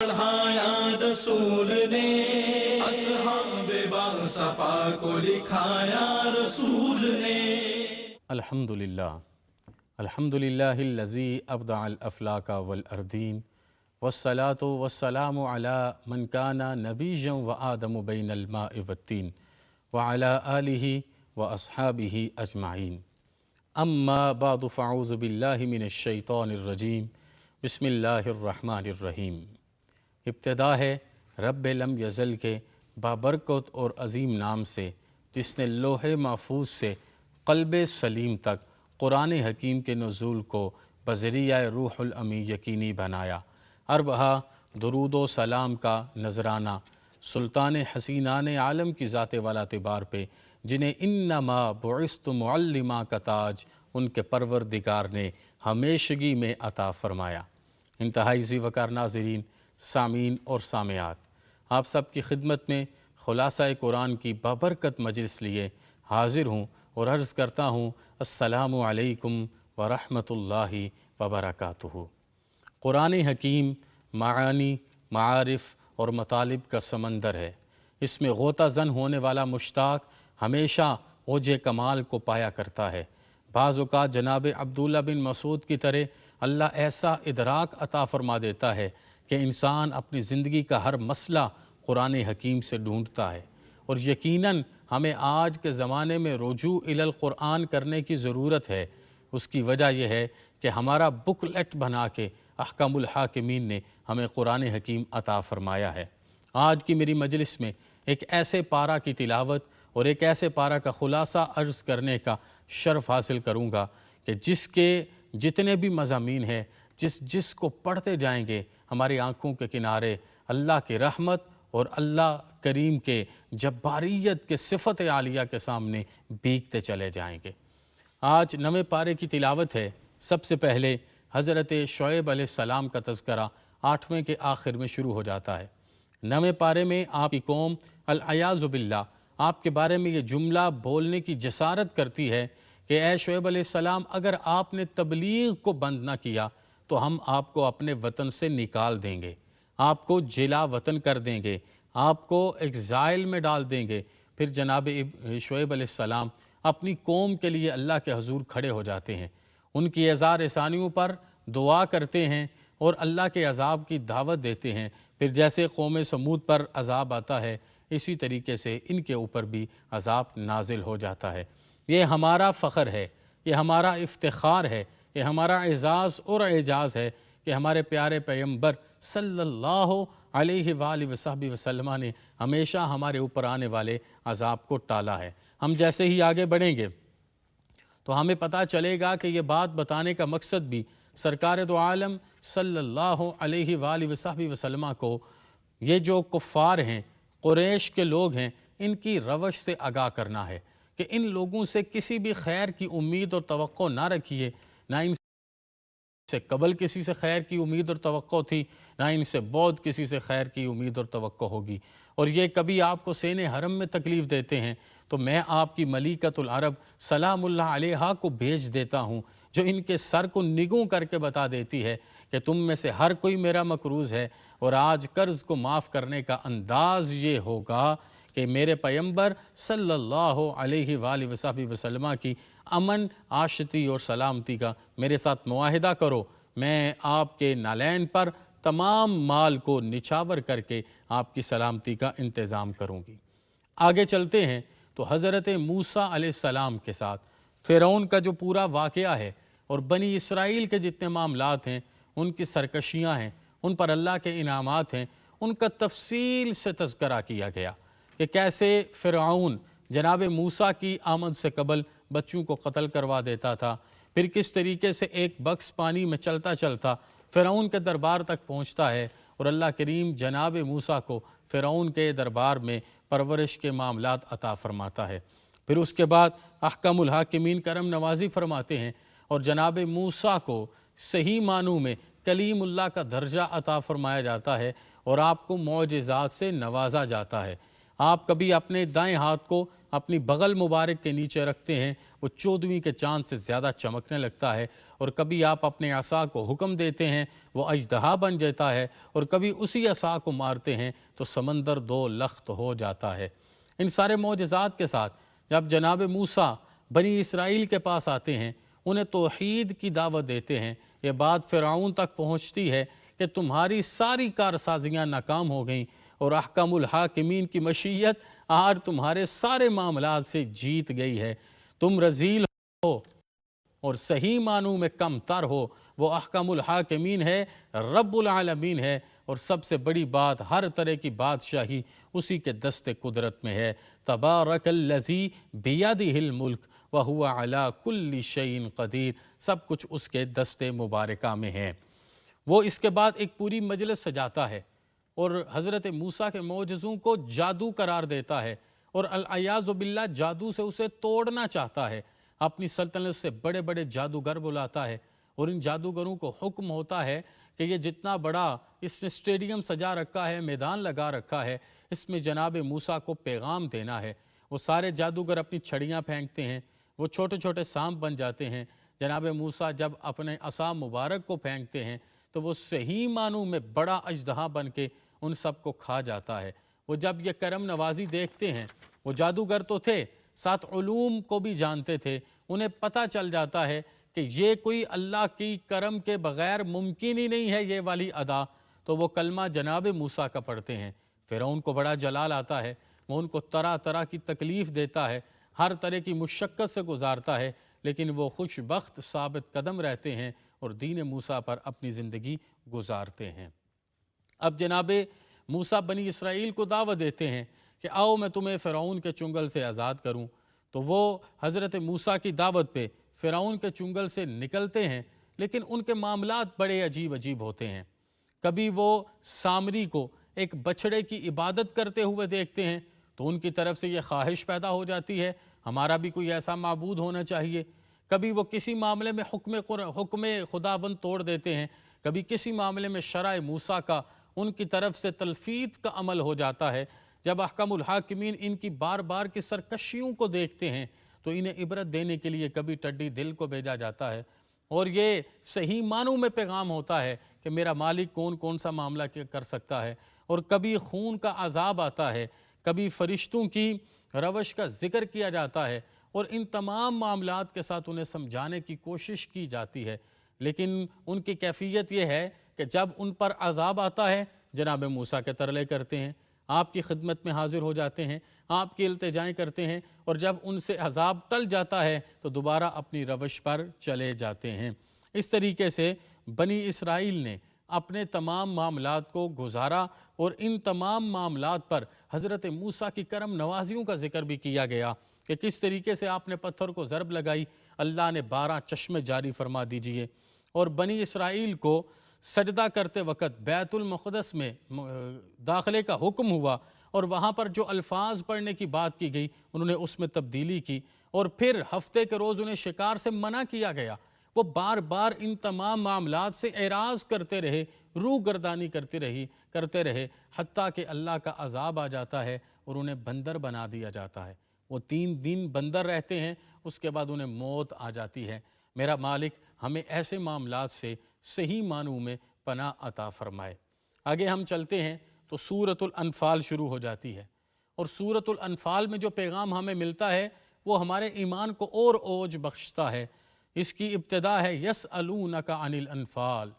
پڑھایا رسول نے، اصحاب باصفا کو لکھایا رسول نے۔ الحمدللہ الذی ابدع الافلاک والاردین والصلاة والسلام علی من کان نبیا وآدم بین الماء والتین وعلی آلہ واصحابہ اجمعین، اما بعد فاعوذ باللہ من الشیطان الرجیم، بسم اللہ الرحمن الرحیم۔ ابتدا ہے رب لم یزل کے بابرکت اور عظیم نام سے، جس نے لوح محفوظ سے قلب سلیم تک قرآن حکیم کے نزول کو بذریعہ روح الامین یقینی بنایا۔ اربہا درود و سلام کا نذرانہ سلطان حسینان عالم کی ذات والا اعتبار پہ، جنہیں انما بعثت معلما کا تاج ان کے پروردگار نے ہمیشگی میں عطا فرمایا۔ انتہائی ذی وقار ناظرین، سامعین اور سامعات، آپ سب کی خدمت میں خلاصہ قرآن کی بابرکت مجلس لیے حاضر ہوں اور عرض کرتا ہوں السلام علیکم ورحمۃ اللہ وبرکاتہ۔ قرآن حکیم معانی، معارف اور مطالب کا سمندر ہے۔ اس میں غوطہ زن ہونے والا مشتاق ہمیشہ اوج کمال کو پایا کرتا ہے۔ بعض اوقات جناب عبداللہ بن مسعود کی طرح اللہ ایسا ادراک عطا فرما دیتا ہے کہ انسان اپنی زندگی کا ہر مسئلہ قرآن حکیم سے ڈھونڈتا ہے، اور یقیناً ہمیں آج کے زمانے میں رجوع الی القرآن کرنے کی ضرورت ہے۔ اس کی وجہ یہ ہے کہ ہمارا بکلیٹ بنا کے احکام الحاکمین نے ہمیں قرآن حکیم عطا فرمایا ہے۔ آج کی میری مجلس میں ایک ایسے پارہ کی تلاوت اور ایک ایسے پارہ کا خلاصہ عرض کرنے کا شرف حاصل کروں گا کہ جس کے جتنے بھی مضامین ہیں، جس کو پڑھتے جائیں گے ہماری آنکھوں کے کنارے اللہ کی رحمت اور اللہ کریم کے جباریت کے صفت عالیہ کے سامنے بھیگتے چلے جائیں گے۔ آج نویں پارے کی تلاوت ہے۔ سب سے پہلے حضرت شعیب علیہ السلام کا تذکرہ 8ویں کے آخر میں شروع ہو جاتا ہے۔ نویں پارے میں آپ کی قوم العیاذ باللہ آپ کے بارے میں یہ جملہ بولنے کی جسارت کرتی ہے کہ اے شعیب علیہ السلام، اگر آپ نے تبلیغ کو بند نہ کیا تو ہم آپ کو اپنے وطن سے نکال دیں گے، آپ کو جلا وطن کر دیں گے، آپ کو ایگزائل میں ڈال دیں گے۔ پھر جناب شعیب علیہ السلام اپنی قوم کے لیے اللہ کے حضور کھڑے ہو جاتے ہیں، ان کی اعزار احسانیوں پر دعا کرتے ہیں اور اللہ کے عذاب کی دعوت دیتے ہیں۔ پھر جیسے قوم سمود پر عذاب آتا ہے، اسی طریقے سے ان کے اوپر بھی عذاب نازل ہو جاتا ہے۔ یہ ہمارا فخر ہے، یہ ہمارا افتخار ہے، یہ ہمارا اعزاز اور اعجاز ہے کہ ہمارے پیارے پیغمبر صلی اللہ علیہ وآلہ وصحبہ وسلم نے ہمیشہ ہمارے اوپر آنے والے عذاب کو ٹالا ہے۔ ہم جیسے ہی آگے بڑھیں گے تو ہمیں پتہ چلے گا کہ یہ بات بتانے کا مقصد بھی سرکار دو عالم صلی اللہ علیہ وآلہ وصحبہ وسلم کو یہ جو کفار ہیں، قریش کے لوگ ہیں، ان کی روش سے آگاہ کرنا ہے کہ ان لوگوں سے کسی بھی خیر کی امید اور توقع نہ رکھیے، نہ ان سے قبل کسی سے خیر کی امید اور توقع تھی، نہ ان سے بعد کسی سے خیر کی امید اور توقع ہوگی، اور یہ کبھی آپ کو سین حرم میں تکلیف دیتے ہیں تو میں آپ کی ملیکۃ العرب سلام اللہ علیہا کو بھیج دیتا ہوں، جو ان کے سر کو نگوں کر کے بتا دیتی ہے کہ تم میں سے ہر کوئی میرا مقروض ہے، اور آج قرض کو معاف کرنے کا انداز یہ ہوگا کہ میرے پیغمبر صلی اللہ علیہ وآلہ وصحبہ وسلم کی امن، عاشتی اور سلامتی کا میرے ساتھ معاہدہ کرو، میں آپ کے نالین پر تمام مال کو نچھاور کر کے آپ کی سلامتی کا انتظام کروں گی۔ آگے چلتے ہیں تو حضرت موسیٰ علیہ السلام کے ساتھ فرعون کا جو پورا واقعہ ہے اور بنی اسرائیل کے جتنے معاملات ہیں، ان کی سرکشیاں ہیں، ان پر اللہ کے انعامات ہیں، ان کا تفصیل سے تذکرہ کیا گیا کہ کیسے فرعون جناب موسیٰ کی آمد سے قبل بچوں کو قتل کروا دیتا تھا، پھر کس طریقے سے ایک بکس پانی میں چلتا چلتا فرعون کے دربار تک پہنچتا ہے اور اللہ کریم جناب موسیٰ کو فرعون کے دربار میں پرورش کے معاملات عطا فرماتا ہے۔ پھر اس کے بعد احکام الحاکمین کرم نوازی فرماتے ہیں اور جناب موسیٰ کو صحیح معنوں میں کلیم اللہ کا درجہ عطا فرمایا جاتا ہے اور آپ کو معجزات سے نوازا جاتا ہے۔ آپ کبھی اپنے دائیں ہاتھ کو اپنی بغل مبارک کے نیچے رکھتے ہیں، وہ 14ویں کے چاند سے زیادہ چمکنے لگتا ہے، اور کبھی آپ اپنے عصا کو حکم دیتے ہیں، وہ اژدہا بن جاتا ہے، اور کبھی اسی عصا کو مارتے ہیں تو سمندر 2 لخت ہو جاتا ہے۔ ان سارے معجزات کے ساتھ جب جناب موسیٰ بنی اسرائیل کے پاس آتے ہیں، انہیں توحید کی دعوت دیتے ہیں، یہ بات فرعون تک پہنچتی ہے کہ تمہاری ساری کارسازیاں ناکام ہو گئیں، اور احکم الحاکمین کی مشیت آج تمہارے سارے معاملات سے جیت گئی ہے، تم رذیل ہو اور صحیح معنوں میں کم تر ہو، وہ احکم الحاکمین ہے، رب العالمین ہے، اور سب سے بڑی بات ہر طرح کی بادشاہی اسی کے دست قدرت میں ہے۔ تبارک الذی بیدہ الملک وہو علی کل شیء قدیر، سب کچھ اس کے دست مبارکہ میں ہے۔ وہ اس کے بعد ایک پوری مجلس سجاتا ہے اور حضرت موسیٰ کے معجزوں کو جادو قرار دیتا ہے، اور العیاذ باللہ جادو سے اسے توڑنا چاہتا ہے، اپنی سلطنت سے بڑے بڑے جادوگر بلاتا ہے، اور ان جادوگروں کو حکم ہوتا ہے کہ یہ جتنا بڑا اس نے اسٹیڈیم سجا رکھا ہے، میدان لگا رکھا ہے، اس میں جناب موسیٰ کو پیغام دینا ہے۔ وہ سارے جادوگر اپنی چھڑیاں پھینکتے ہیں، وہ چھوٹے چھوٹے سانپ بن جاتے ہیں۔ جناب موسیٰ جب اپنے عصا مبارک کو پھینکتے ہیں تو وہ صحیح معنوں میں بڑا اژدہا بن کے ان سب کو کھا جاتا ہے۔ وہ جب یہ کرم نوازی دیکھتے ہیں، وہ جادوگر تو تھے، ساتھ علوم کو بھی جانتے تھے، انہیں پتہ چل جاتا ہے کہ یہ کوئی اللہ کی کرم کے بغیر ممکن ہی نہیں ہے یہ والی ادا، تو وہ کلمہ جناب موسیٰ کا پڑھتے ہیں۔ فرعون کو بڑا جلال آتا ہے، وہ ان کو طرح طرح کی تکلیف دیتا ہے، ہر طرح کی مشقت سے گزارتا ہے، لیکن وہ خوش بخت ثابت قدم رہتے ہیں اور دین موسیٰ پر اپنی زندگی گزارتے ہیں۔ اب جناب موسیٰ بنی اسرائیل کو دعوت دیتے ہیں کہ آؤ میں تمہیں فرعون کے چنگل سے آزاد کروں، تو وہ حضرت موسیٰ کی دعوت پہ فرعون کے چنگل سے نکلتے ہیں، لیکن ان کے معاملات بڑے عجیب عجیب ہوتے ہیں۔ کبھی وہ سامری کو ایک بچھڑے کی عبادت کرتے ہوئے دیکھتے ہیں تو ان کی طرف سے یہ خواہش پیدا ہو جاتی ہے ہمارا بھی کوئی ایسا معبود ہونا چاہیے۔ کبھی وہ کسی معاملے میں حکم خداوند توڑ دیتے ہیں، کبھی کسی معاملے میں شرع موسیٰ کا ان کی طرف سے تلفیت کا عمل ہو جاتا ہے۔ جب احکم الحاکمین ان کی بار بار کی سرکشیوں کو دیکھتے ہیں تو انہیں عبرت دینے کے لیے کبھی ٹڈی دل کو بھیجا جاتا ہے، اور یہ صحیح معنوں میں پیغام ہوتا ہے کہ میرا مالک کون کون سا معاملہ کر سکتا ہے۔ اور کبھی خون کا عذاب آتا ہے، کبھی فرشتوں کی روش کا ذکر کیا جاتا ہے، اور ان تمام معاملات کے ساتھ انہیں سمجھانے کی کوشش کی جاتی ہے، لیکن ان کی کیفیت یہ ہے کہ جب ان پر عذاب آتا ہے جناب موسیٰ کے ترلے کرتے ہیں، آپ کی خدمت میں حاضر ہو جاتے ہیں، آپ کی التجائیں کرتے ہیں، اور جب ان سے عذاب ٹل جاتا ہے تو دوبارہ اپنی روش پر چلے جاتے ہیں۔ اس طریقے سے بنی اسرائیل نے اپنے تمام معاملات کو گزارا، اور ان تمام معاملات پر حضرت موسیٰ کی کرم نوازیوں کا ذکر بھی کیا گیا کہ کس طریقے سے آپ نے پتھر کو ضرب لگائی، اللہ نے 12 چشمے جاری فرما دیجئے، اور بنی اسرائیل کو سجدہ کرتے وقت بیت المقدس میں داخلے کا حکم ہوا، اور وہاں پر جو الفاظ پڑھنے کی بات کی گئی انہوں نے اس میں تبدیلی کی، اور پھر ہفتے کے روز انہیں شکار سے منع کیا گیا۔ وہ بار بار ان تمام معاملات سے اعراض کرتے رہے، روح گردانی کرتے رہے، حتیٰ کہ اللہ کا عذاب آ جاتا ہے اور انہیں بندر بنا دیا جاتا ہے۔ وہ 3 دن بندر رہتے ہیں، اس کے بعد انہیں موت آ جاتی ہے۔ میرا مالک ہمیں ایسے معاملات سے صحیح معنوں میں پناہ عطا فرمائے۔ آگے ہم چلتے ہیں تو سورۃ الانفال شروع ہو جاتی ہے، اور سورۃ الانفال میں جو پیغام ہمیں ملتا ہے وہ ہمارے ایمان کو اور اوج بخشتا ہے۔ اس کی ابتدا ہے یسألونک عن الانفال،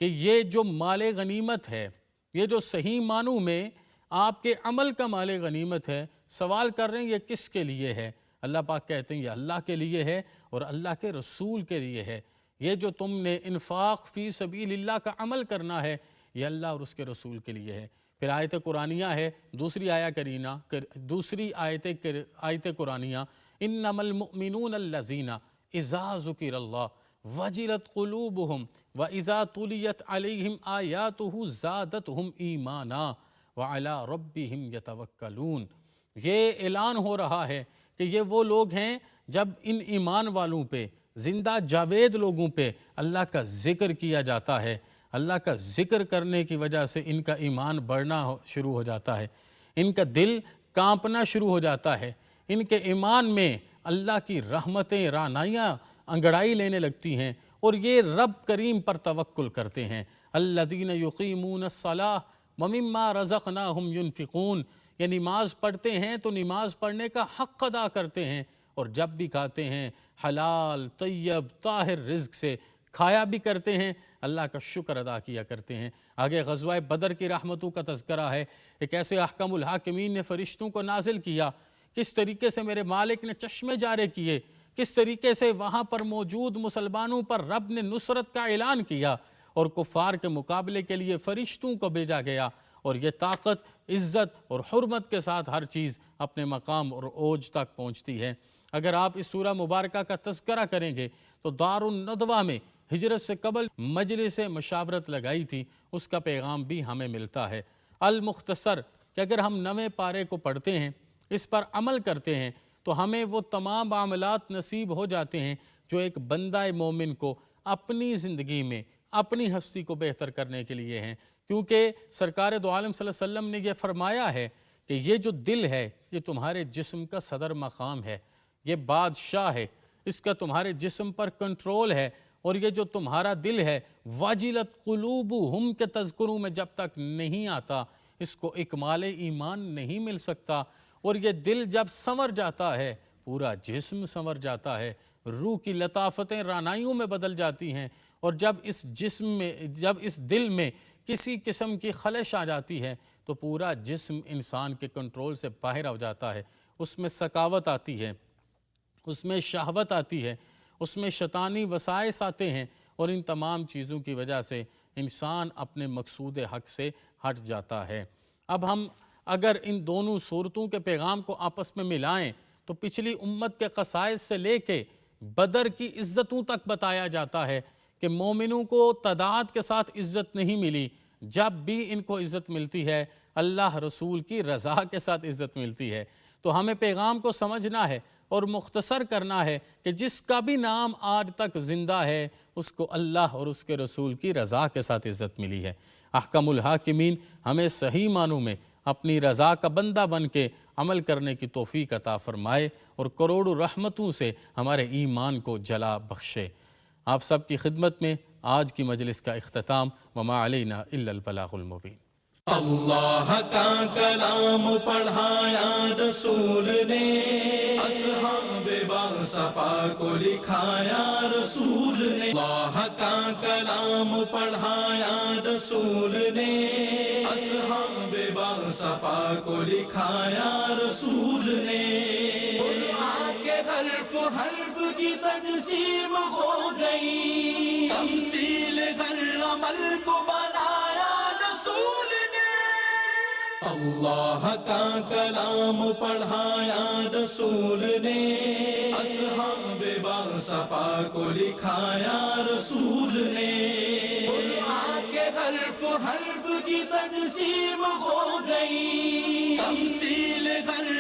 کہ یہ جو مال غنیمت ہے، یہ جو صحیح معنوں میں آپ کے عمل کا مال غنیمت ہے، سوال کر رہے ہیں یہ کس کے لیے ہے؟ اللہ پاک کہتے ہیں یہ اللہ کے لیے ہے اور اللہ کے رسول کے لیے ہے۔ یہ جو تم نے انفاق فی سبیل اللہ کا عمل کرنا ہے یہ اللہ اور اس کے رسول کے لیے ہے۔ پھر آیت قرآنیہ ہے، دوسری آیت قرآنیہ، انما المؤمنون الذین اذا ذکر اللہ وجلت قلوبہم واذا تلیت علیہم آیاتہ زادتہم ایمانا وعلی ربہم یتوکلون۔ یہ اعلان ہو رہا ہے کہ یہ وہ لوگ ہیں جب ان ایمان والوں پہ، زندہ جاوید لوگوں پہ اللہ کا ذکر کیا جاتا ہے، اللہ کا ذکر کرنے کی وجہ سے ان کا ایمان بڑھنا شروع ہو جاتا ہے، ان کا دل کانپنا شروع ہو جاتا ہے، ان کے ایمان میں اللہ کی رحمتیں رعنائیاں انگڑائی لینے لگتی ہیں، اور یہ رب کریم پر توکل کرتے ہیں۔ الذین یقیمون الصلاۃ ومما رزقناہم ینفقون، یہ نماز پڑھتے ہیں تو نماز پڑھنے کا حق ادا کرتے ہیں، اور جب بھی کھاتے ہیں حلال طیب طاہر رزق سے کھایا بھی کرتے ہیں، اللہ کا شکر ادا کیا کرتے ہیں۔ آگے غزوہ بدر کی رحمتوں کا تذکرہ ہے، ایک ایسے احکم الحاکمین نے فرشتوں کو نازل کیا، کس طریقے سے میرے مالک نے چشمے جارے کیے، کس طریقے سے وہاں پر موجود مسلمانوں پر رب نے نصرت کا اعلان کیا، اور کفار کے مقابلے کے لیے فرشتوں کو بھیجا گیا، اور یہ طاقت عزت اور حرمت کے ساتھ ہر چیز اپنے مقام اور اوج تک پہنچتی ہے۔ اگر آپ اس سورہ مبارکہ کا تذکرہ کریں گے تو دار الندوہ میں ہجرت سے قبل مجلس مشاورت لگائی تھی، اس کا پیغام بھی ہمیں ملتا ہے۔ المختصر، کہ اگر ہم 9ویں پارے کو پڑھتے ہیں، اس پر عمل کرتے ہیں، تو ہمیں وہ تمام معاملات نصیب ہو جاتے ہیں جو ایک بندہ مومن کو اپنی زندگی میں اپنی ہستی کو بہتر کرنے کے لیے ہیں، کیونکہ سرکار دو عالم صلی اللہ علیہ وسلم نے یہ فرمایا ہے کہ یہ جو دل ہے یہ تمہارے جسم کا صدر مقام ہے، یہ بادشاہ ہے، اس کا تمہارے جسم پر کنٹرول ہے، اور یہ جو تمہارا دل ہے واجلت قلوبہم کے تذکروں میں جب تک نہیں آتا اس کو اکمال ایمان نہیں مل سکتا، اور یہ دل جب سنور جاتا ہے پورا جسم سنور جاتا ہے، روح کی لطافتیں رعنائیوں میں بدل جاتی ہیں، اور جب اس دل میں کسی قسم کی خلش آ جاتی ہے تو پورا جسم انسان کے کنٹرول سے باہر ہو جاتا ہے، اس میں سکاوت آتی ہے، اس میں شہوت آتی ہے، اس میں شیطانی وسائس آتے ہیں، اور ان تمام چیزوں کی وجہ سے انسان اپنے مقصود حق سے ہٹ جاتا ہے۔ اب ہم اگر ان دونوں صورتوں کے پیغام کو آپس میں ملائیں تو پچھلی امت کے خصائص سے لے کے بدر کی عزتوں تک بتایا جاتا ہے کہ مومنوں کو تعداد کے ساتھ عزت نہیں ملی، جب بھی ان کو عزت ملتی ہے اللہ رسول کی رضا کے ساتھ عزت ملتی ہے۔ تو ہمیں پیغام کو سمجھنا ہے اور مختصر کرنا ہے کہ جس کا بھی نام آج تک زندہ ہے اس کو اللہ اور اس کے رسول کی رضا کے ساتھ عزت ملی ہے۔ احکم الحاکمین ہمیں صحیح معنوں میں اپنی رضا کا بندہ بن کے عمل کرنے کی توفیق عطا فرمائے، اور کروڑوں رحمتوں سے ہمارے ایمان کو جلا بخشے۔ آپ سب کی خدمت میں آج کی مجلس کا اختتام، وما علینا الا البلاغ المبین۔ اللہ کا کلام پڑھایا رسول نے، اصحاب باصفا کو لکھایا رسول نے۔ اللہ کا کلام پڑھایا رسول نے، اصحاب باصفا کو لکھایا رسول نے۔ قرآن کے حرف حرف کی تقسیم ہو گئی، تمثیل ہر عمل کو بنایا رسول نے۔ اللہ کا کلام پڑھایا رسول نے، اصحاب باصفا کو لکھایا رسول نے۔ قرآن کے حرف حرف کی تقسیم ہو گئی، تمثیل ہر